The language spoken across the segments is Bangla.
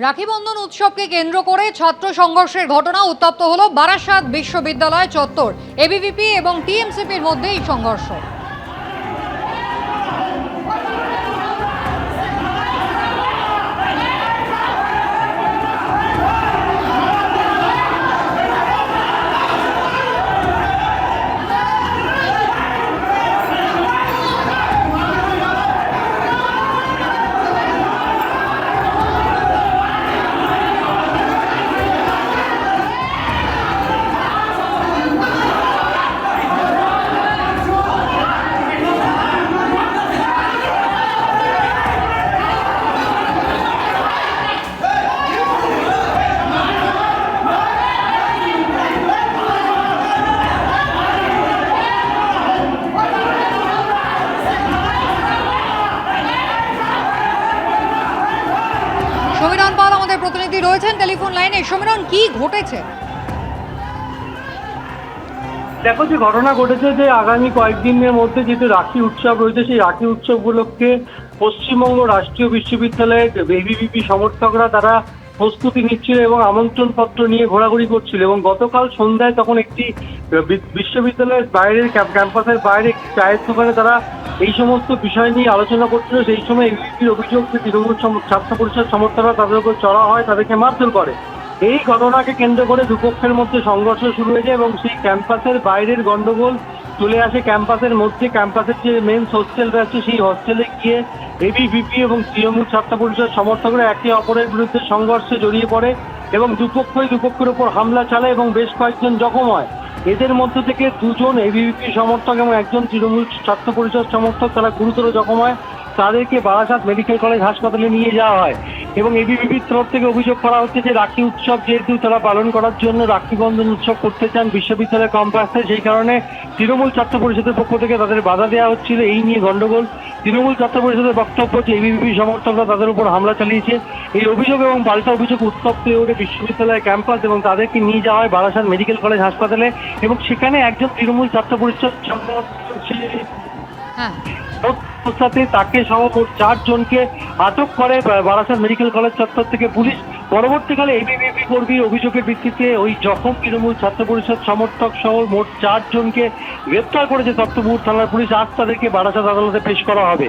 রাখি বন্ধন উৎসবকে কেন্দ্র করে ছাত্র সংঘর্ষের ঘটনা উত্তপ্ত হলো বারাসাত বিশ্ববিদ্যালয় চত্বর। এবিভিপি এবং টিএমসিপির মধ্যে এই সংঘর্ষ। সমীরণ পাল আমাদের প্রতিনিধি রয়েছেন টেলিফোন লাইনে। সমীরণ, কি ঘটেছে? দেখো, যে ঘটনা ঘটেছে যে আগামী কয়েকদিনের মধ্যে যেহেতু রাখি উৎসব রয়েছে, সেই রাখি উৎসব উপলক্ষে পশ্চিমবঙ্গ রাষ্ট্রীয় বিশ্ববিদ্যালয়ের এবিভিপি সমর্থকরা তারা প্রস্তুতি নিচ্ছিল এবং আমন্ত্রণ পত্র নিয়ে ঘোরাঘুরি করছিল। এবং গতকাল সন্ধ্যায় তখন একটি বিশ্ববিদ্যালয়ের বাইরের ক্যাম্পাসের বাইরে একটি চায়ের দোকানে তারা এই সমস্ত বিষয় নিয়ে আলোচনা করছিল। সেই সময় এবিভিপির অভিযোগ যে তৃণমূল ছাত্র পরিষদ সমর্থকরা তাদের উপর চড়া হয়, তাদেরকে মারধর করে। এই ঘটনাকে কেন্দ্র করে দুপক্ষের মধ্যে সংঘর্ষ শুরু হয়েছে এবং সেই ক্যাম্পাসের বাইরের গন্ডগোল চলে আসে ক্যাম্পাসের মধ্যে। ক্যাম্পাসের যে মেন্স হোস্টেল রয়েছে, সেই হোস্টেলে গিয়ে এবিভিপি এবং তৃণমূল ছাত্র পরিষদ সমর্থকরা একে অপরের বিরুদ্ধে সংঘর্ষে জড়িয়ে পড়ে এবং দুপক্ষের উপর হামলা চালায় এবং বেশ কয়েকজন জখম হয়। এদের মধ্য থেকে দুজন এবিভিপি সমর্থক এবং একজন তৃণমূল ছাত্র পরিষদ সমর্থক তারা গুরুতর জখম হয়। তাদেরকে বারাসাত মেডিকেল কলেজ হাসপাতালে নিয়ে যাওয়া হয় এবং এবিভিপির তরফ থেকে অভিযোগ করা হচ্ছে যে রাখি উৎসব যেহেতু তারা পালন করার জন্য রাখি বন্ধন উৎসব করতে চান বিশ্ববিদ্যালয় কম্পাসে, সেই কারণে তৃণমূল ছাত্র পরিষদের পক্ষ থেকে তাদের বাধা দেওয়া হচ্ছিল। এই নিয়ে গন্ডগোল। তৃণমূল ছাত্র পরিষদের বক্তব্য যে এবিভিপি সমর্থকরা তাদের উপর হামলা চালিয়েছে। এই অভিযোগ এবং পাল্টা অভিযোগ উত্তপ্ত হয়ে ওঠে বিশ্ববিদ্যালয় ক্যাম্পাস এবং তাদেরকে নিয়ে যাওয়া হয় বারাসাত মেডিকেল কলেজ হাসপাতালে এবং সেখানে একজন তৃণমূল ছাত্র পরিষদ সাথে তাকে সহ মোট 4 জনকে আটক করে বারাসাত মেডিকেল কলেজ চত্বর থেকে পুলিশ। পরবর্তীকালে এবিভিপি কর্মীর অভিযোগের ভিত্তিতে ওই জখম তৃণমূল ছাত্র পরিষদ সমর্থক সহ মোট 4 জনকে গ্রেপ্তার করেছে তপ্তপুর থানার পুলিশ। আজ তাদেরকে বারাসাত আদালতে পেশ করা হবে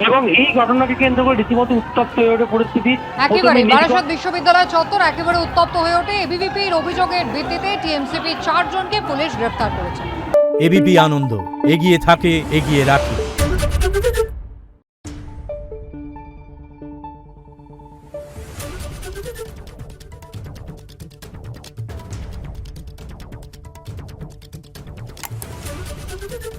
এবং এই ঘটনাকে কেন্দ্র করে রীতিমতো উত্তপ্ত হয়ে ওঠে পরিস্থিতি। একেবারে বারাসাত বিশ্ববিদ্যালয় চত্বর একেবারে উত্তপ্ত হয়ে ওঠে। এবিভিপির অভিযোগের ভিত্তিতে টিএমসিপি 4 জনকে পুলিশ গ্রেপ্তার করেছে। এবিপি আনন্দ, এগিয়ে থাকে, এগিয়ে রাখে। Thank you.